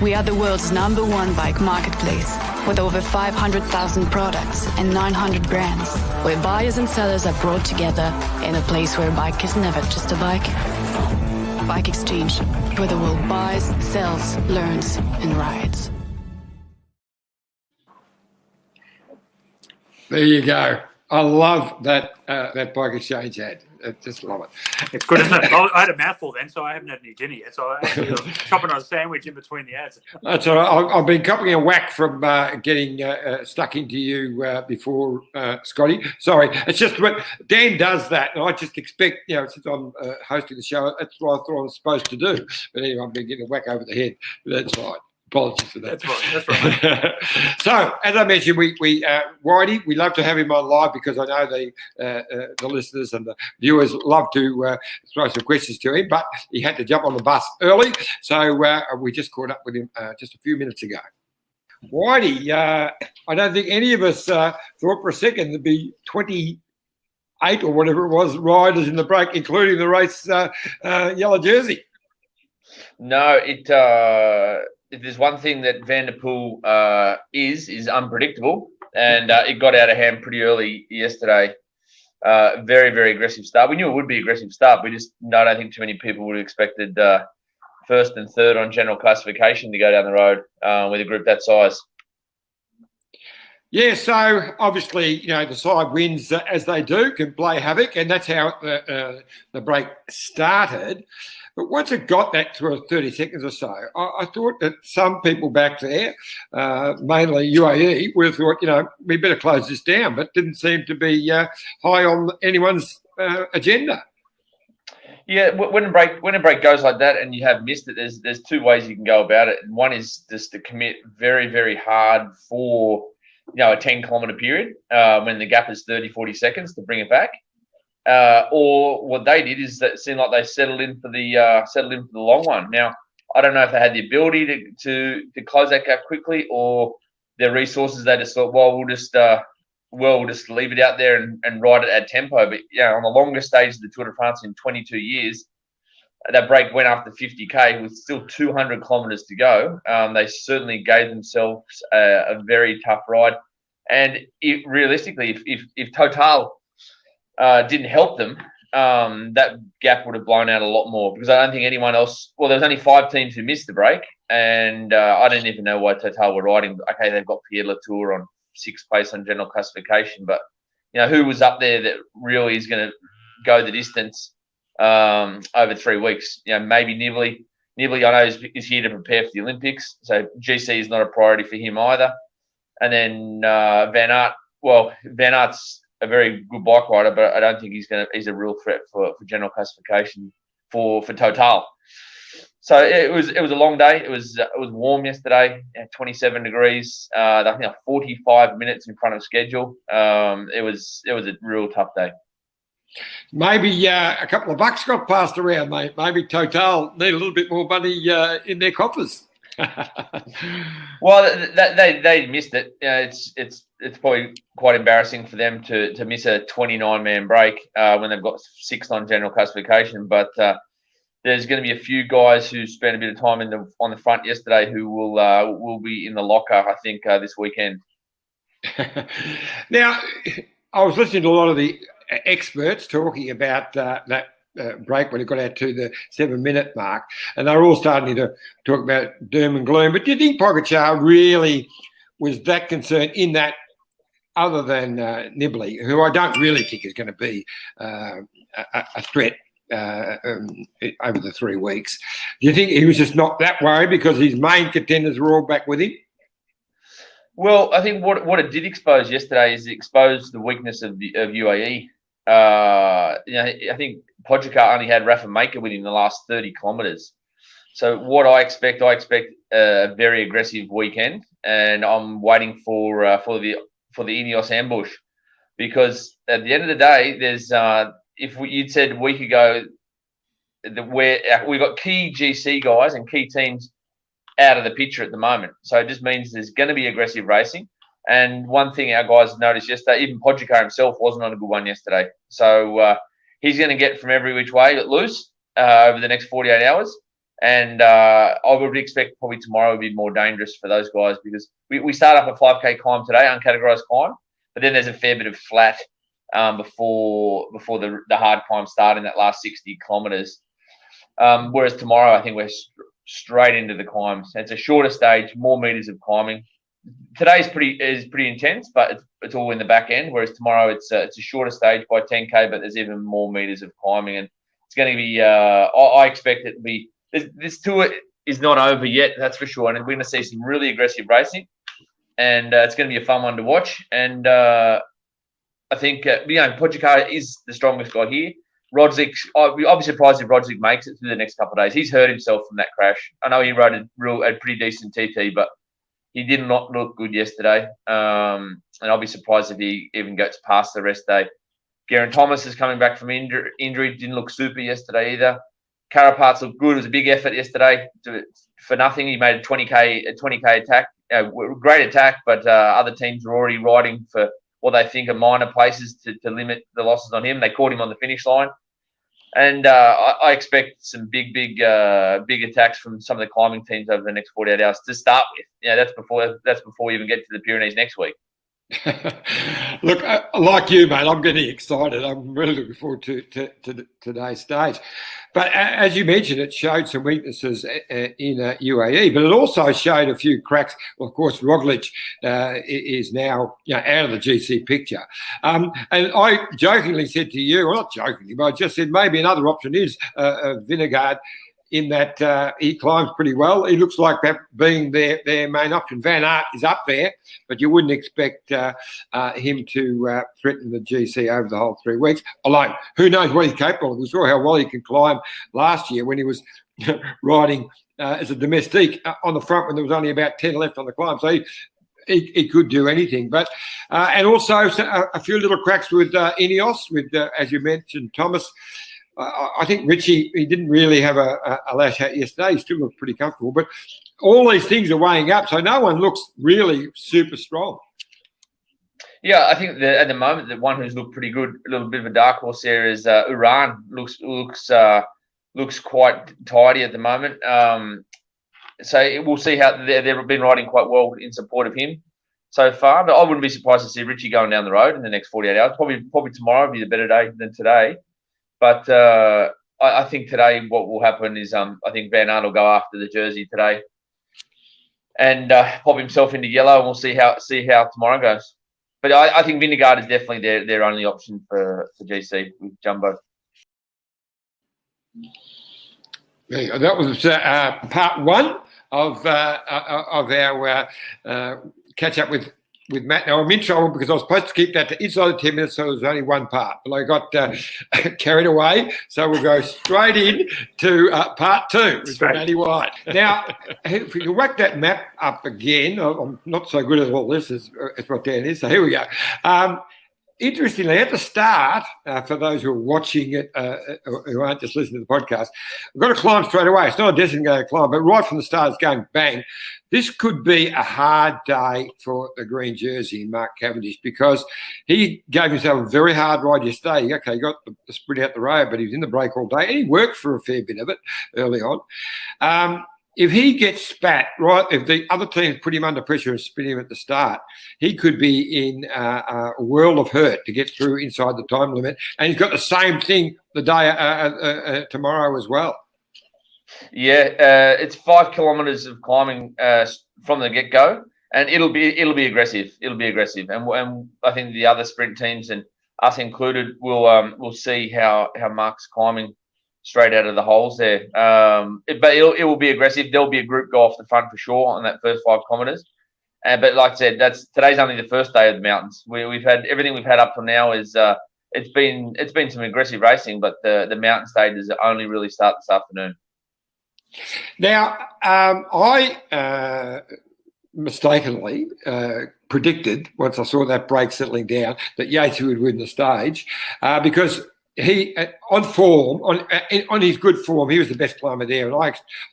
We are the world's #1 bike marketplace, with over 500,000 products and 900 brands, where buyers and sellers are brought together in a place where a bike is never just a bike. Bike Exchange, where the world buys, sells, learns, and rides. There you go. I love that Bike Exchange ad. I just love it. It's good, isn't it? I had a mouthful then, so I haven't had any dinner yet. So I actually was chopping on a sandwich in between the ads. That's all right. I've been copying a whack from getting stuck into you before, Scotty. Sorry. It's just what Dan does that, and I just expect, since I'm hosting the show, that's what I thought I was supposed to do. But anyway, I've been getting a whack over the head. But that's fine. Apologies for that. That's right. So, as I mentioned, we Whitey, we love to have him on live because I know the listeners and the viewers love to throw some questions to him, but he had to jump on the bus early, so we just caught up with him just a few minutes ago. Whitey, I don't think any of us thought for a second there'd be 28 or whatever it was riders in the break, including the race yellow jersey. No, if there's one thing that Van der Poel is unpredictable, and it got out of hand pretty early yesterday. Very, very aggressive start. We knew it would be aggressive start. I don't think too many people would have expected first and third on general classification to go down the road with a group that size. Yeah, so obviously, the side wins as they do, can play havoc, and that's how the break started. But once it got that to 30 seconds or so, I thought that some people back there, mainly UAE, would have thought, we better close this down, but didn't seem to be high on anyone's agenda. Yeah, when a break goes like that and you have missed it, there's two ways you can go about it. And one is just to commit very, very hard for a 10-kilometre period when the gap is 30, 40 seconds to bring it back. Or what they did is that it seemed like they settled in for the long one. Now, I don't know if they had the ability to close that gap quickly, or their resources. They just thought, well, we'll just leave it out there and ride it at tempo. But on the longest stage of the Tour de France in 22 years, that break went after 50k with still 200 kilometres to go. They certainly gave themselves a very tough ride. And realistically, if Total didn't help them, that gap would have blown out a lot more, because I don't think anyone else. Well, there was only 5 teams who missed the break, and I don't even know why Total were riding. Okay, they've got Pierre Latour on 6th place on general classification, but who was up there that really is going to go the distance over 3 weeks? Maybe Nibali. Nibali, I know, is here to prepare for the Olympics, so GC is not a priority for him either. And then Van Aert. Well, Van Aert's a very good bike rider, but I don't think he's a real threat for general classification for Total. So it was a long day. It was warm yesterday, 27 degrees. I think 45 minutes in front of schedule. It was a real tough day. Maybe a couple of bucks got passed around, mate. Maybe Total need a little bit more money in their coffers. Well, they missed it. It's probably quite embarrassing for them to miss a 29-man break when they've got 6th on general classification. But there's going to be a few guys who spent a bit of time on the front yesterday who will be in the locker, I think, this weekend. Now, I was listening to a lot of the experts talking about that break when it got out to the 7-minute mark, and they're all starting to talk about doom and gloom. But do you think Pogačar really was that concerned in that, other than Nibali, who I don't really think is going to be a threat over the 3 weeks? Do you think he was just not that worried because his main contenders were all back with him? Well, I think what it did expose yesterday is it exposed the weakness of UAE. I think Pogačar only had Rafa Maker with him the last 30 kilometres. So what I expect a very aggressive weekend, and I'm waiting for the Ineos ambush, because at the end of the day, there's you'd said a week ago where we've got key GC guys and key teams out of the picture at the moment. So it just means there's going to be aggressive racing. And one thing our guys noticed yesterday, even Pogačar himself wasn't on a good one yesterday. So he's going to get from every which way loose over the next 48 hours. And I would expect probably tomorrow would be more dangerous for those guys, because we start up a 5K climb today, uncategorized climb, but then there's a fair bit of flat before the hard climb start in that last 60 kilometres. Whereas tomorrow, I think we're straight into the climbs. It's a shorter stage, more meters of climbing. Today is pretty intense, but it's all in the back end. Whereas tomorrow it's a shorter stage by 10k, but there's even more meters of climbing, and it's going to be. I expect it to be. This tour is not over yet, that's for sure, and we're going to see some really aggressive racing, and it's going to be a fun one to watch. And I think Pogačar is the strongest guy here. Roglic, I'll be surprised if Roglic makes it through the next couple of days. He's hurt himself from that crash. I know he rode a pretty decent TT, but he did not look good yesterday. And I'll be surprised if he even gets past the rest day. Geraint Thomas is coming back from injury. Didn't look super yesterday either. Carapaz looked good. It was a big effort yesterday for nothing. He made a 20k attack. Great attack, but other teams were already riding for what they think are minor places to limit the losses on him. They caught him on the finish line. And I expect some big attacks from some of the climbing teams over the next 48 hours to start with. That's before we even get to the Pyrenees next week. Look, like you, mate, I'm getting excited. I'm really looking forward to today's stage. But as you mentioned, it showed some weaknesses in UAE, but it also showed a few cracks. Well, of course, Roglic is now out of the GC picture. And I jokingly said to you, well, not jokingly, but I just said maybe another option is Vingegaard, in that he climbs pretty well. He looks like that being their main option. Van Aert is up there, but you wouldn't expect him to threaten the GC over the whole 3 weeks. Although, who knows what he's capable of. We saw how well he can climb last year when he was riding as a domestique on the front when there was only about 10 left on the climb. So he could do anything. But and also a few little cracks with Ineos, with, as you mentioned, Thomas. I think Richie, he didn't really have a lash out yesterday. He still looked pretty comfortable. But all these things are weighing up, so no one looks really super strong. Yeah, I think that at the moment, the one who's looked pretty good, a little bit of a dark horse there is Uran. Looks quite tidy at the moment. So we'll see how they've been riding quite well in support of him so far. But I wouldn't be surprised to see Richie going down the road in the next 48 hours. Probably tomorrow will be a better day than today. But I think today what will happen is I think Van Aert will go after the jersey today and pop himself into yellow, and we'll see how tomorrow goes. But I think Vingegaard is definitely their only option for GC with Jumbo. Yeah, that was part one of our catch up with Matt. Now, I'm in trouble because I was supposed to keep that to inside 10 minutes, so there was only one part. But I got carried away, so we'll go straight in to part two with Matty White. Now, if we can whack that map up again, I'm not so good at all this as what Dan is, so here we go. Interestingly, at the start, for those who are watching it, who aren't just listening to the podcast, I've got to climb straight away. It's not a designated climb, but right from the start, it's going bang. This could be a hard day for the green jersey, Mark Cavendish, because he gave himself a very hard ride yesterday. Okay, he got the sprint out the road, but he was in the break all day, and he worked for a fair bit of it early on. If he gets spat, right, if the other teams put him under pressure and spin him at the start, he could be in a world of hurt to get through inside the time limit. And he's got the same thing the day tomorrow as well. Yeah, it's 5 kilometres of climbing from the get-go, and it'll be aggressive. It'll be aggressive, and I think the other sprint teams and us included will see how Mark's climbing straight out of the holes there. But it will be aggressive. There'll be a group go off the front for sure on that first 5 kilometres. But like I said, today's only the first day of the mountains. We've had everything we've had up till now is it's been some aggressive racing, but the mountain stages only really start this afternoon. Now, I mistakenly predicted, once I saw that break settling down, that Yates would win the stage because he, on form, on his good form, he was the best climber there, and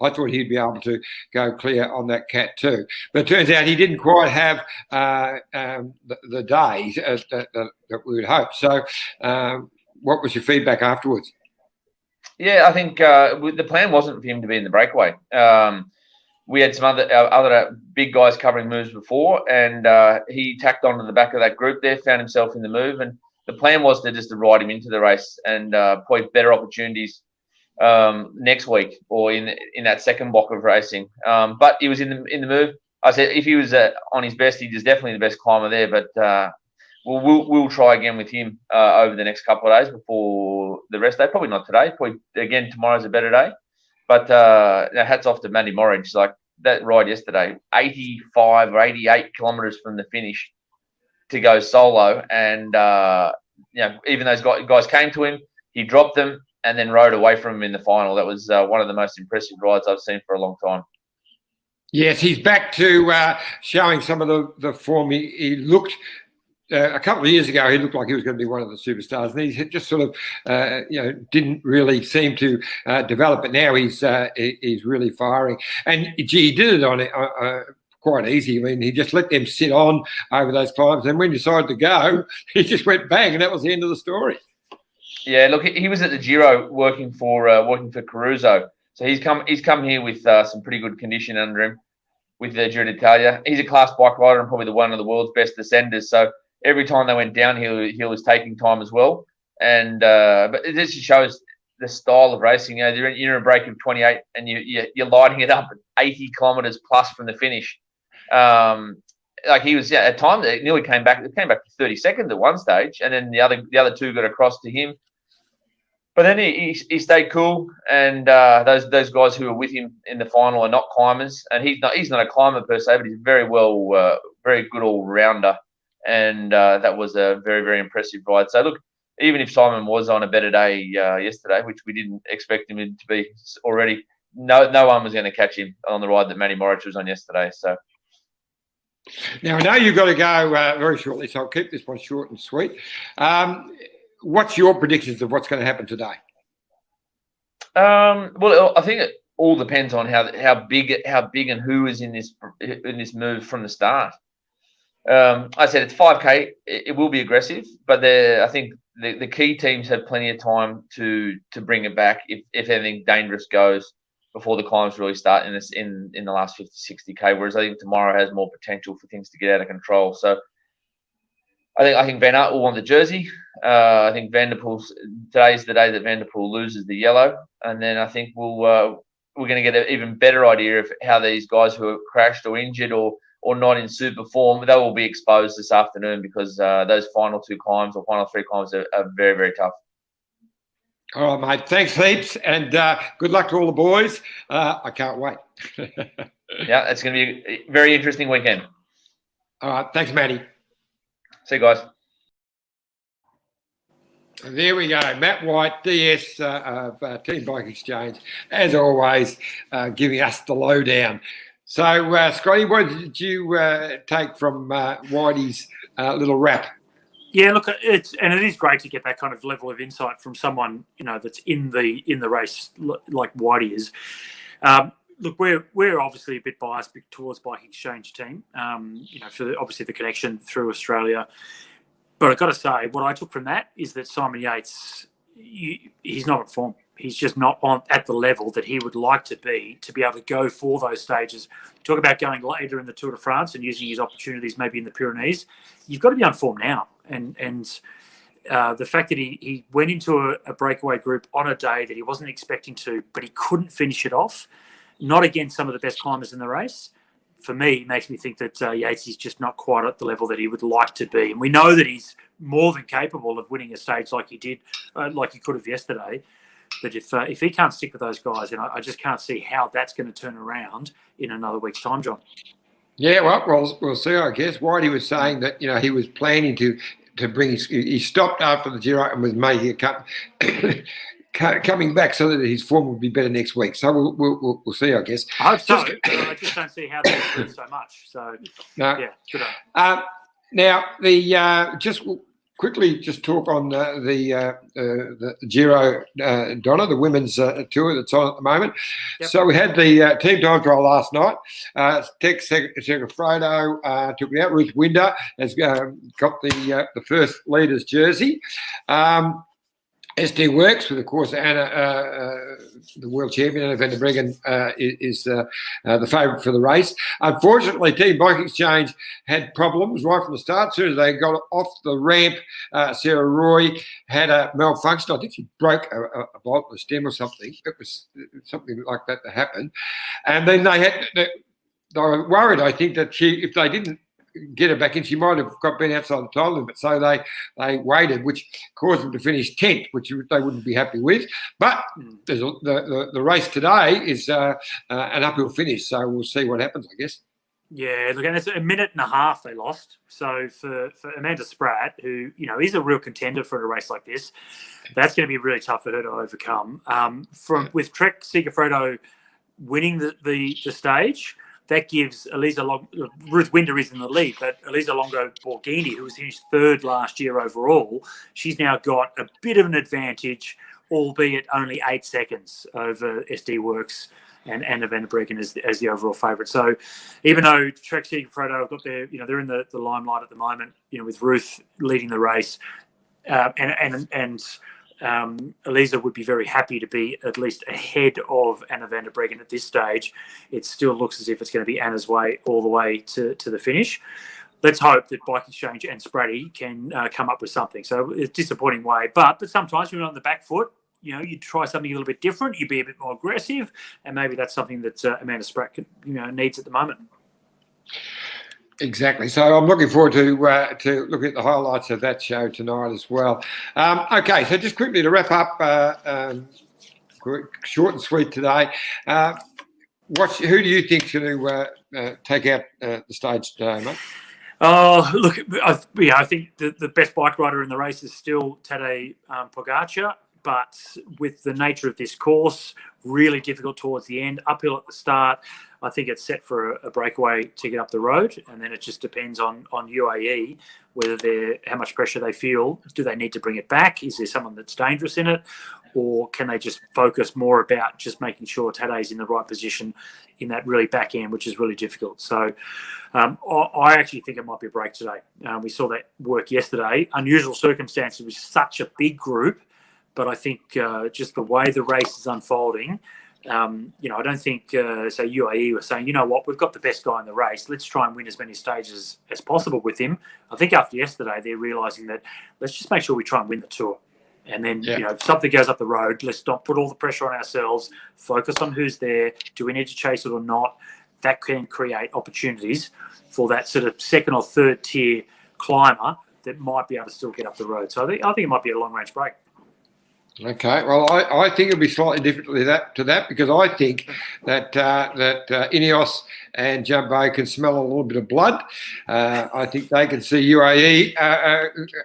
I thought he'd be able to go clear on that cat too. But it turns out he didn't quite have the days that we would hope. So, what was your feedback afterwards? Yeah, I think the plan wasn't for him to be in the breakaway. We had some other big guys covering moves before, and he tacked onto the back of that group there, found himself in the move, and the plan was to just ride him into the race and point better opportunities next week or in that second block of racing. But he was in the move. I said if he was on his best, he was definitely the best climber there. But we'll try again with him over the next couple of days before the rest day. Probably not today. Probably again tomorrow's a better day. But hats off to Matty Morridge. Like that ride yesterday, 85 or 88 kilometres from the finish to go solo, and even those guys came to him, he dropped them and then rode away from him in the final. That was one of the most impressive rides I've seen for a long time. Yes, he's back to showing some of the form. He looked a couple of years ago. He looked like he was going to be one of the superstars, and he just sort of didn't really seem to develop. But now he's really firing, and gee, he did it on it. Quite easy. I mean, he just let them sit on over those climbs, and when he decided to go, he just went bang, and that was the end of the story. Yeah, look, he was at the Giro working for Caruso, so he's come here with some pretty good condition under him. with the Giro d'Italia. He's a class bike rider and probably one of the world's best descenders. So every time they went downhill, he was taking time as well. And but it just shows the style of racing. You know, you're in a break of 28 and you're lighting it up at 80 kilometers plus from the finish. Like he was at times it nearly came back. It came back to 32nd at one stage, and then the other two got across to him. But then he stayed cool, and those guys who were with him in the final are not climbers, and he's not a climber per se, but he's very good all rounder, and that was a very, very impressive ride. So look, even if Simon was on a better day yesterday, which we didn't expect him to be already, no one was going to catch him on the ride that Matty Morich was on yesterday. So. Now, I know you've got to go very shortly, so I'll keep this one short and sweet. What's your predictions of what's going to happen today? Well, I think it all depends on how big and who is in this move from the start. I said it's 5K. It will be aggressive, but I think the key teams have plenty of time to bring it back if anything dangerous goes before the climbs really start in the last 50, 60K, whereas I think tomorrow has more potential for things to get out of control. So I think Van Aert will want the jersey. I think today's the day that Van der Poel loses the yellow, and then I think we're going to get an even better idea of how these guys who are crashed or injured or not in super form, they will be exposed this afternoon because those final two climbs or final three climbs are very, very tough. All right, mate. Thanks heaps, and good luck to all the boys. I can't wait. Yeah, it's going to be a very interesting weekend. All right, thanks, Matty. See you guys. There we go. Matt White, DS of Team Bike Exchange, as always, giving us the lowdown. So, Scotty, what did you take from Whitey's little rap? Yeah, look, it is great to get that kind of level of insight from someone that's in the race like Whitey is. Look, we're obviously a bit biased towards Bike Exchange team. For obviously the connection through Australia. But I've got to say, what I took from that is that Simon Yates, he's not at form. He's just not at the level that he would like to be able to go for those stages. Talk about going later in the Tour de France and using his opportunities maybe in the Pyrenees. You've got to be on form now. And the fact that he went into a breakaway group on a day that he wasn't expecting to, but he couldn't finish it off, not against some of the best climbers in the race, for me, makes me think that Yates is just not quite at the level that he would like to be. And we know that he's more than capable of winning a stage like he did, like he could have yesterday. But if he can't stick with those guys, then I just can't see how that's going to turn around in another week's time, John. Yeah, well, we'll see, I guess. Whitey was saying that, he was planning to bring he stopped after the Giro and was making a cut. Coming back so that his form will be better next week. So we'll see, I guess. I hope so. I just don't see how they improve so much. So no. Yeah, good on. Now just quickly talk on the Giro Donna, the women's tour that's on at the moment. Yep. So we had the team time trial last night. Tex Segafredo took it out. Ruth Winder has got the first leader's jersey. SD Works, with, of course, Anna, the world champion, Anna van der Breggen, is the favourite for the race. Unfortunately, Team Bike Exchange had problems right from the start. As soon as they got off the ramp, Sarah Roy had a malfunction. I think she broke a bolt in the stem or something. It was something like that happened. And then they were worried, I think, that if they didn't get her back in, she might have been outside the time limit. So they waited, which caused them to finish 10th, which they wouldn't be happy with. But the race today is an uphill finish, so we'll see what happens, I guess. Yeah, look, and it's a minute and a half they lost. So for Amanda Spratt, who is a real contender for a race like this, that's going to be really tough for her to overcome. With Trek Segafredo winning the stage, that gives Ruth Winder is in the lead, but Elisa Longo Borghini, who was finished third last year overall, she's now got a bit of an advantage, albeit only 8 seconds over SD Works and Anna van der Breggen as the overall favourite. So even though Trek Segafredo have got they're in the limelight at the moment, with Ruth leading the race, and Elisa would be very happy to be at least ahead of Anna van der Breggen at this stage. It still looks as if it's going to be Anna's way all the way to the finish. Let's hope that Bike Exchange and Spratty can come up with something. So it's a disappointing way, but sometimes when you're on the back foot, you try something a little bit different, you be a bit more aggressive, and maybe that's something that Amanda Spratt needs at the moment. Exactly. So I'm looking forward to looking at the highlights of that show tonight as well. Okay, so just quickly to wrap up, short and sweet today. Who do you think's going to take out the stage today, mate? Oh, look, I think the best bike rider in the race is still Tadej Pogacar, but with the nature of this course, really difficult towards the end, uphill at the start. I think it's set for a breakaway to get up the road, and then it just depends on UAE whether how much pressure they feel. Do they need to bring it back? Is there someone that's dangerous in it, or can they just focus more about just making sure Tadej's in the right position in that really back end, which is really difficult. So I actually think it might be a break today. We saw that work yesterday. Unusual circumstances with such a big group, but I think just the way the race is unfolding, I don't think, say, UAE were saying, you know what, we've got the best guy in the race. Let's try and win as many stages as possible with him. I think after yesterday, they're realising that let's just make sure we try and win the Tour. And then, if something goes up the road, let's not put all the pressure on ourselves, focus on who's there. Do we need to chase it or not? That can create opportunities for that sort of second or third tier climber that might be able to still get up the road. So I think it might be a long-range break. Okay, well, I think it'll be slightly different to that because I think that Ineos and Jumbo can smell a little bit of blood. I think they can see UAE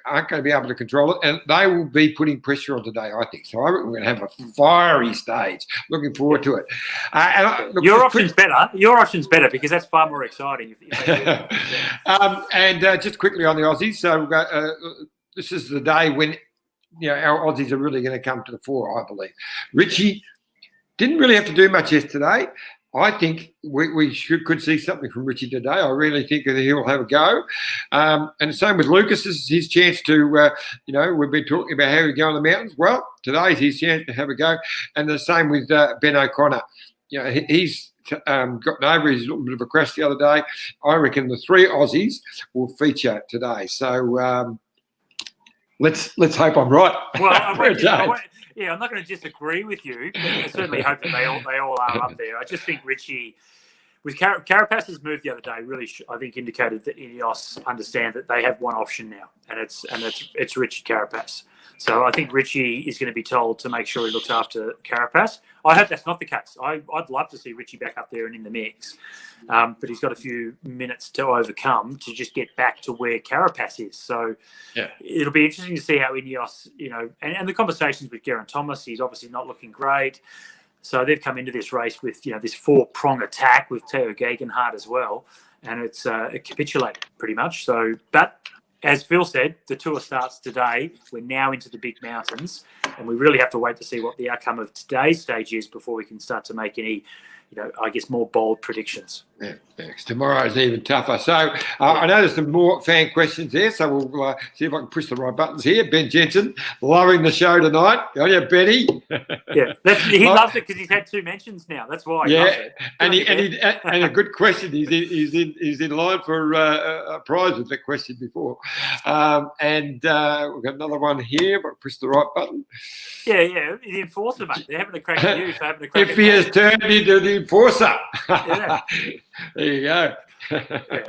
aren't going to be able to control it, and they will be putting pressure on today, I think. So I reckon we're going to have a fiery stage. Looking forward to it. Your option's better. Your option's better because that's far more exciting. And just quickly on the Aussies, so this is the day when our Aussies are really going to come to the fore, I believe. Richie didn't really have to do much yesterday. I think we could see something from Richie today. I really think that he'll have a go. And the same with Lucas. This is his chance to, we've been talking about how he go on the mountains. Well, today's his chance to have a go. And the same with Ben O'Connor. He's gotten over his little bit of a crash the other day. I reckon the three Aussies will feature today. So, Let's hope I'm right. Well, I'm not going to disagree with you, but I certainly hope that they all are up there. I just think Richie, with Carapaz's move the other day, really I think indicated that Ineos understand that they have one option now, and it's Richie Carapaz. So I think Richie is going to be told to make sure he looks after Carapaz. I hope that's not the case. I'd love to see Richie back up there and in the mix, but he's got a few minutes to overcome to just get back to where Carapaz is. So it'll be interesting to see how Ineos, and the conversations with Geraint Thomas. He's obviously not looking great. So they've come into this race with this 4-prong attack with Theo Gegenhardt as well, and it capitulated pretty much. So, but as Phil said, the Tour starts today. We're now into the big mountains, and we really have to wait to see what the outcome of today's stage is before we can start to make any, more bold predictions. Yeah, tomorrow's even tougher. So I know there's some more fan questions there, so we'll see if I can push the right buttons here. Ben Jensen, loving the show tonight. Oh, yeah, Benny. He loves it because he's had 2 mentions now. That's why. He loves it. And a good question. He's in line for a prize with that question before. And we've got another one here. But push the right button. Yeah. The enforcer, mate. They're having a crack at you for having a crack if he has turned into the enforcer. Yeah. There you go.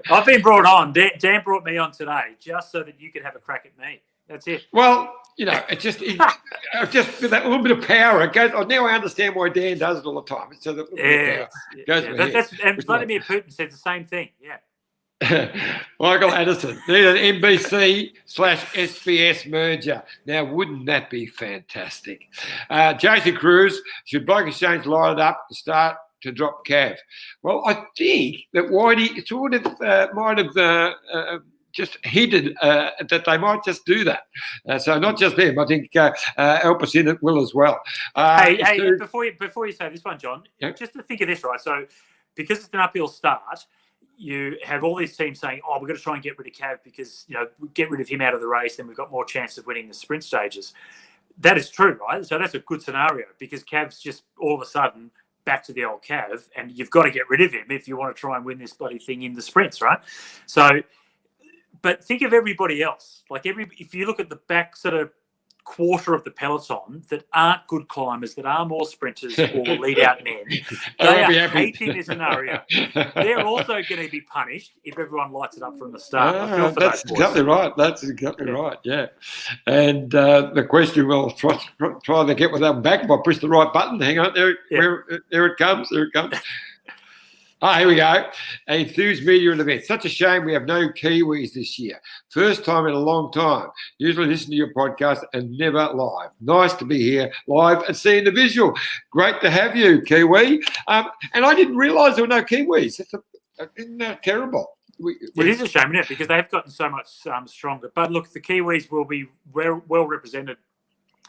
I've been brought on. Dan brought me on today just so that you could have a crack at me. That's it. Well, it's just with that little bit of power. It goes. Now I understand why Dan does it all the time. It's so that little bit of power. And Vladimir Putin said the same thing. Yeah. Michael Addison, need an NBC/SBS merger. Now, wouldn't that be fantastic? Jason Cruz, should Bike Exchange line it up to start to drop Cav? Well, I think that Whitey sort of might have just hinted that they might just do that. So not just them. I think Alpecin will as well. Before you say this one, John, just to think of this, right? So because it's an uphill start, you have all these teams saying, "Oh, we've got to try and get rid of Cav because get rid of him out of the race, then we've got more chance of winning the sprint stages." that is true, right? So that's a good scenario because Cav's just all of a sudden back to the old Cav, and you've got to get rid of him if you want to try and win this bloody thing in the sprints, right? So, but think of everybody else. Like if you look at the back sort of quarter of the peloton that aren't good climbers, that are more sprinters or lead out men, they are hating this scenario. They're also going to be punished if everyone lights it up from the start. I feel for that's those boys. exactly right. That's exactly right. Yeah. And the question will try to get with them back if I push the right button. Hang on, there it comes. There it comes. Here we go. Enthused media and events. Such a shame we have no Kiwis this year. First time in a long time. Usually listen to your podcast and never live. Nice to be here live and seeing the visual. Great to have you, Kiwi. And I didn't realise there were no Kiwis. Isn't that terrible? It is a shame, isn't it? Because they've gotten so much stronger. But look, the Kiwis will be well represented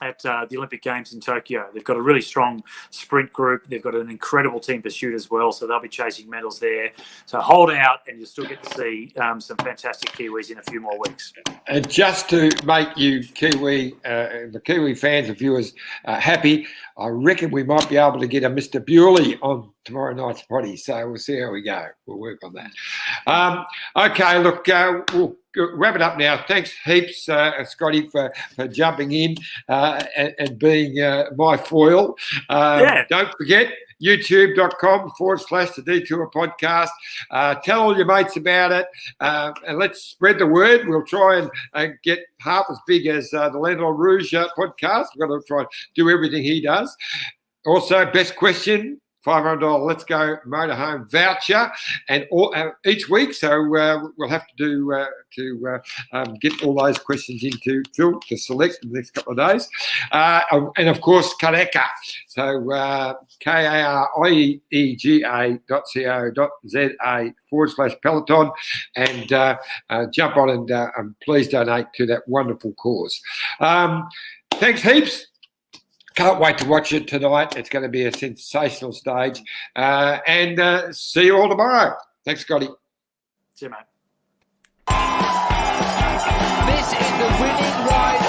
at the Olympic Games in Tokyo. They've got a really strong sprint group. They've got an incredible team pursuit as well, so they'll be chasing medals there. So hold out, and you'll still get to see some fantastic Kiwis in a few more weeks. And just to make you the Kiwi fans and viewers happy, I reckon we might be able to get a Mr. Bewley on tomorrow night's potty. So we'll see how we go. We'll work on that. Okay, look, we'll wrap it up now. Thanks heaps, Scotty, for jumping in and being my foil. Don't forget, youtube.com/the Detour Podcast. Tell all your mates about it, and let's spread the word. We'll try and get half as big as the Landau Rouge podcast. We've got to try and do everything he does. Also, best question, $500 Let's Go Motorhome voucher, and each week. So we'll have to do get all those questions into Phil to select in the next couple of days, and of course Kareka. So KAREGA.co.za/Peloton, and jump on and please donate to that wonderful cause. Thanks heaps. Can't wait to watch it tonight. It's going to be a sensational stage. And see you all tomorrow. Thanks, Scotty. See you, mate. This is the winning ride